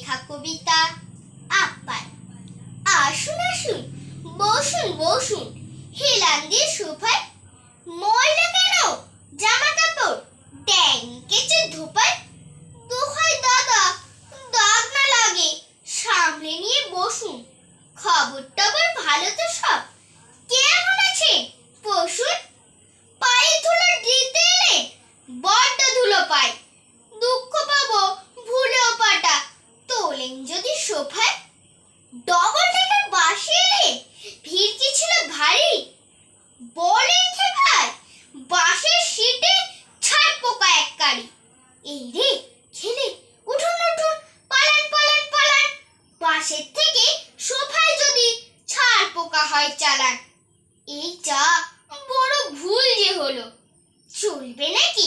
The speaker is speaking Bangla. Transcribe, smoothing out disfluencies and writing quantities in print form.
লেখা কবিতা আপ্যায়ন। আসুন আসুন, বসুন বসুন, হেলান দিয়ে সোফায়। ময়লা কেন জামা কাপড়, ড্যাং কেচে ধোপায়। দোহাই দাদা, দাগ না লাগে, সামলে নিয়ে বসুন। খবর টবর ভালো তো সব, কেমন আছে পশুন? পায়ে ধুলো দিতে এলে বড্ড ধুলো পায়, দুঃখ পাবো ভুলেও পাটা তোলেন যদি সোফায়। ডবল ডেকার বাসে এলে ভিড় কি ছিল ভারী, বলেন কে ভাই বাসের সিটে ছাড় পোকা এক কারি। এই রে খেলে উঠুন উঠুন, পালান পালান পালান, বাসের থেকে সোফায় যদি ছাড় পোকা হয় চালান। এই যা বড় ভুল যে হলো, চলবে নাকি